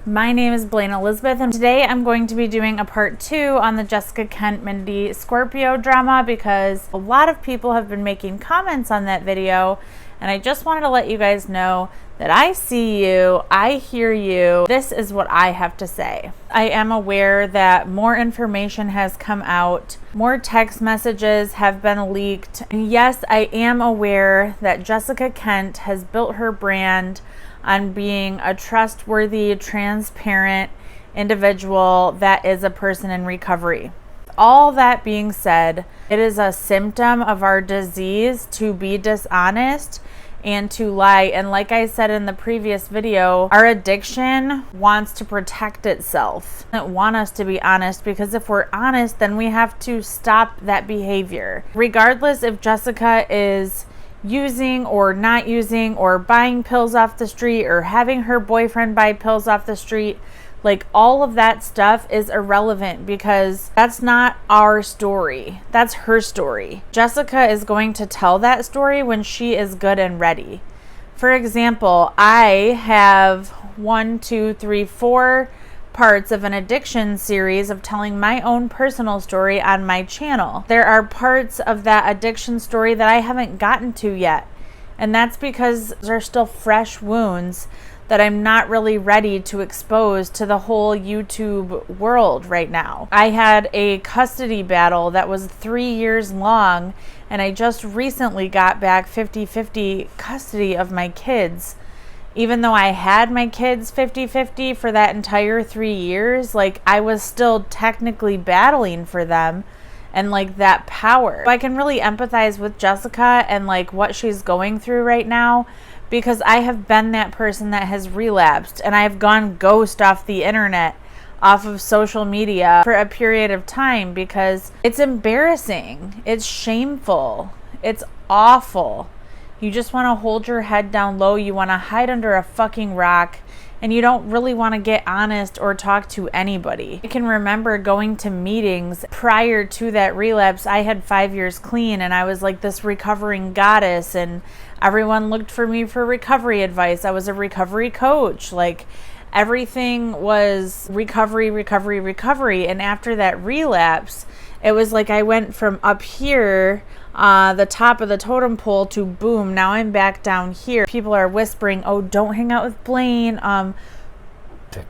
My name is Blaine Elizabeth, and today I'm going to be doing a part 2 on the Jessica Kent Mindy Scorpio drama because a lot of people have been making comments on that video, and I just wanted to let you guys know that I see you, I hear you, this is what I have to say. I am aware that more information has come out, more text messages have been leaked, and yes, I am aware that Jessica Kent has built her brand on being a trustworthy, transparent individual that is a person in recovery. All that being said, it is a symptom of our disease to be dishonest and to lie. And like I said in the previous video, our addiction wants to protect itself. It doesn't want us to be honest, because if we're honest, then we have to stop that behavior. Regardless if Jessica is using or not using or buying pills off the street or having her boyfriend buy pills off the street, like all of that stuff is irrelevant because that's not our story. That's her story. Jessica is going to tell that story when she is good and ready. For example, I have 4 parts of an addiction series of telling my own personal story on my channel. There are parts of that addiction story that I haven't gotten to yet, and that's because they're still fresh wounds that I'm not really ready to expose to the whole YouTube world right now. I had a custody battle that was 3 years long, and I just recently got back 50-50 custody of my kids. Even though I had my kids 50-50 for that entire 3 years, like I was still technically battling for them and like that power. So I can really empathize with Jessica and like what she's going through right now, because I have been that person that has relapsed, and I've gone ghost off the internet, off of social media for a period of time because it's embarrassing, it's shameful, it's awful. You just want to hold your head down low. You want to hide under a fucking rock, and you don't really want to get honest or talk to anybody. I can remember going to meetings prior to that relapse. I had 5 years clean, and I was like this recovering goddess, and everyone looked for me for recovery advice. I was a recovery coach. Like everything was recovery, recovery, recovery. And after that relapse, it was like I went from up here, the top of the totem pole, to boom, now I'm back down here. People are whispering, oh, don't hang out with Blaine.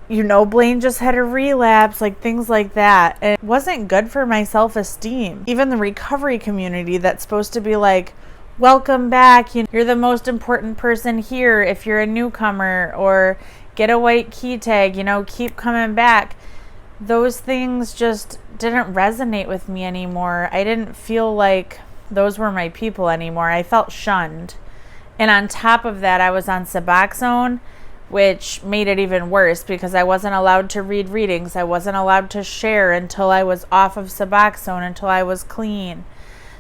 Blaine just had a relapse, like things like that. And it wasn't good for my self-esteem. Even the recovery community that's supposed to be like, welcome back, you're the most important person here if you're a newcomer, or get a white key tag, keep coming back. Those things just didn't resonate with me anymore. I didn't feel like those were my people anymore. I felt shunned. And on top of that, I was on Suboxone, which made it even worse because I wasn't allowed to read readings. I wasn't allowed to share until I was off of Suboxone, until I was clean.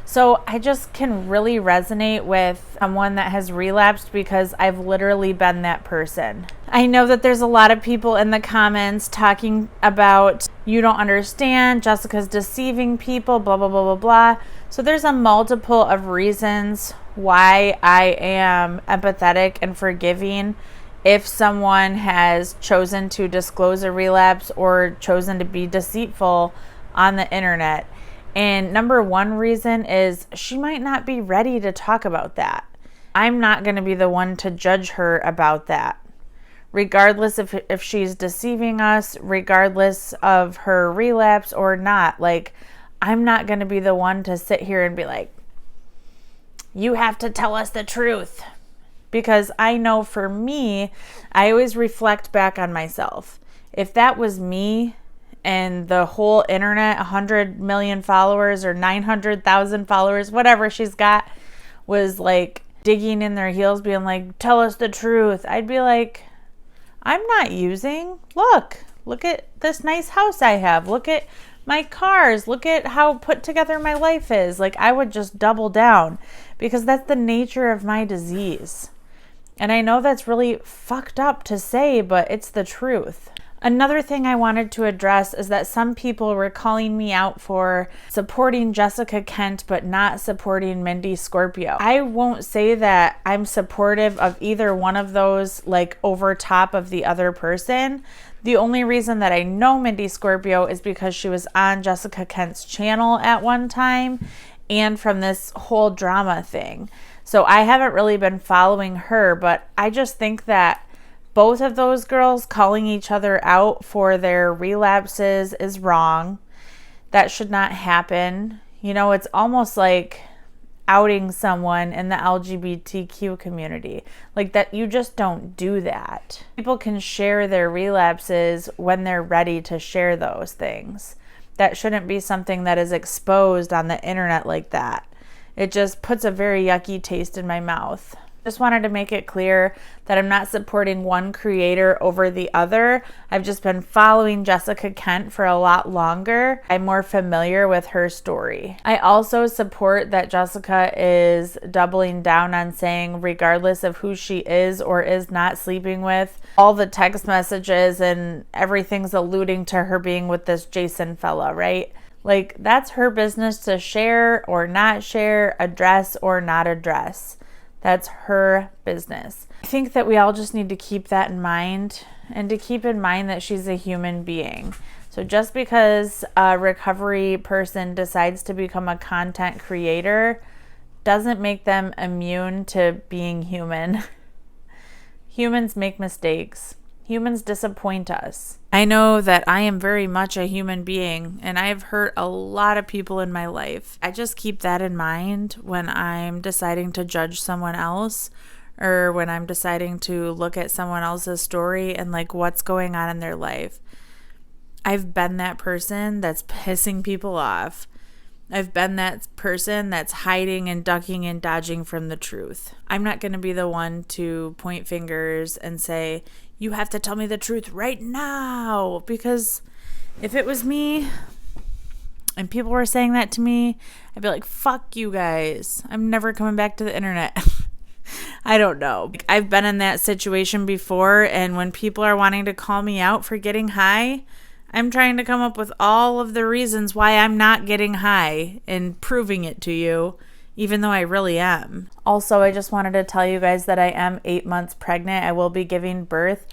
So I just can really resonate with someone that has relapsed because I've literally been that person. I know that there's a lot of people in the comments talking about, you don't understand, Jessica's deceiving people, blah, blah, blah, blah, blah. So there's a multiple of reasons why I am empathetic and forgiving if someone has chosen to disclose a relapse or chosen to be deceitful on the internet. And number one reason is she might not be ready to talk about that. I'm not going to be the one to judge her about that. Regardless if she's deceiving us, regardless of her relapse or not, like I'm not going to be the one to sit here and be like, you have to tell us the truth. Because I know for me, I always reflect back on myself. If that was me, and the whole internet, 100 million followers or 900,000 followers, whatever she's got, was like digging in their heels being like, tell us the truth, I'd be like, I'm not using. Look at this nice house I have. Look at my cars. Look at how put together my life is. Like I would just double down because that's the nature of my disease. And I know that's really fucked up to say, but it's the truth. Another thing I wanted to address is that some people were calling me out for supporting Jessica Kent but not supporting Mindy Scorpio. I won't say that I'm supportive of either one of those like over top of the other person. The only reason that I know Mindy Scorpio is because she was on Jessica Kent's channel at one time and from this whole drama thing. So I haven't really been following her, but I just think that both of those girls calling each other out for their relapses is wrong. That should not happen. You know, it's almost like outing someone in the LGBTQ community. Like that, you just don't do that. People can share their relapses when they're ready to share those things. That shouldn't be something that is exposed on the internet like that. It just puts a very yucky taste in my mouth. Just wanted to make it clear that I'm not supporting one creator over the other. I've just been following Jessica Kent for a lot longer. I'm more familiar with her story. I also support that Jessica is doubling down on saying, regardless of who she is or is not sleeping with, all the text messages and everything's alluding to her being with this Jason fella, right? Like, that's her business to share or not share, address or not address. That's her business. I think that we all just need to keep that in mind and to keep in mind that she's a human being. So just because a recovery person decides to become a content creator doesn't make them immune to being human. Humans make mistakes. Humans disappoint us. I know that I am very much a human being and I've hurt a lot of people in my life. I just keep that in mind when I'm deciding to judge someone else or when I'm deciding to look at someone else's story and like what's going on in their life. I've been that person that's pissing people off. I've been that person that's hiding and ducking and dodging from the truth. I'm not going to be the one to point fingers and say, you have to tell me the truth right now. Because if it was me and people were saying that to me, I'd be like, fuck you guys. I'm never coming back to the internet. I don't know. I've been in that situation before, and when people are wanting to call me out for getting high, I'm trying to come up with all of the reasons why I'm not getting high and proving it to you, even though I really am. Also, I just wanted to tell you guys that I am 8 months pregnant. I will be giving birth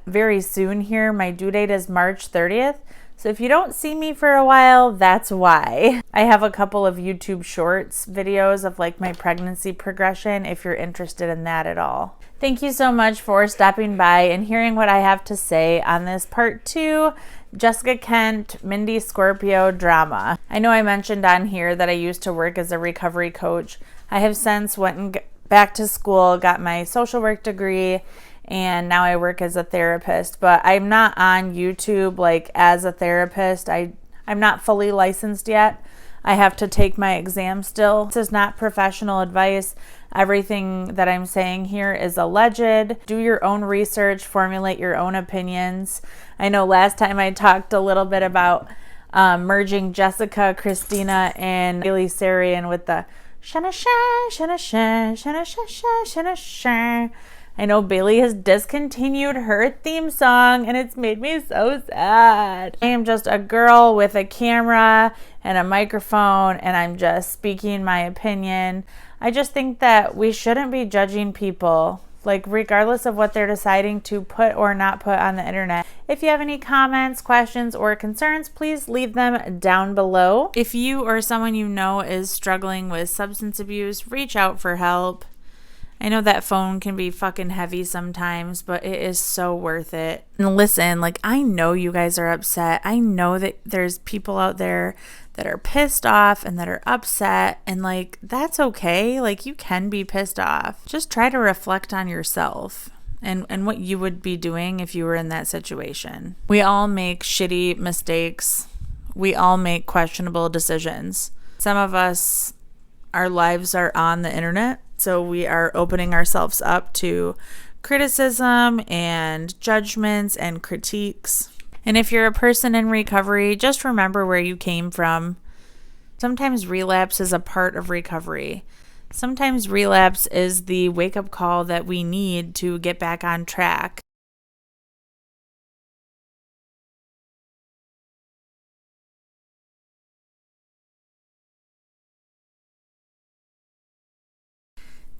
very soon here. My due date is March 30th. So if you don't see me for a while, that's why. I have a couple of YouTube Shorts videos of like my pregnancy progression if you're interested in that at all. Thank you so much for stopping by and hearing what I have to say on this part 2 Jessica Kent, Mindy Scorpio drama. I know I mentioned on here that I used to work as a recovery coach. I have since went back to school, got my social work degree, and now I work as a therapist. But I'm not on YouTube like as a therapist. I'm not fully licensed yet. I have to take my exam still. This is not professional advice. Everything that I'm saying here is alleged. Do your own research, formulate your own opinions. I know last time I talked a little bit about merging Jessica, Christina, and Bailey Sarian with the shana sha, shana sha, shana sha sha, shana sha. I know Bailey has discontinued her theme song and it's made me so sad. I am just a girl with a camera and a microphone and I'm just speaking my opinion. I just think that we shouldn't be judging people, like regardless of what they're deciding to put or not put on the internet. If you have any comments, questions, or concerns, please leave them down below. If you or someone you know is struggling with substance abuse, reach out for help. I know that phone can be fucking heavy sometimes, but it is so worth it. And listen, like, I know you guys are upset. I know that there's people out there that are pissed off and that are upset, and like, that's okay. Like, you can be pissed off. Just try to reflect on yourself and what you would be doing if you were in that situation. We all make shitty mistakes. We all make questionable decisions. Some of us, our lives are on the internet. So we are opening ourselves up to criticism and judgments and critiques. And if you're a person in recovery, just remember where you came from. Sometimes relapse is a part of recovery. Sometimes relapse is the wake-up call that we need to get back on track.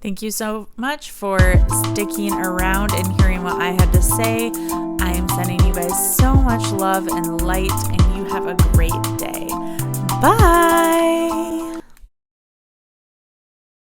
Thank you so much for sticking around and hearing what I had to say. I am sending you guys so much love and light, and you have a great day. Bye.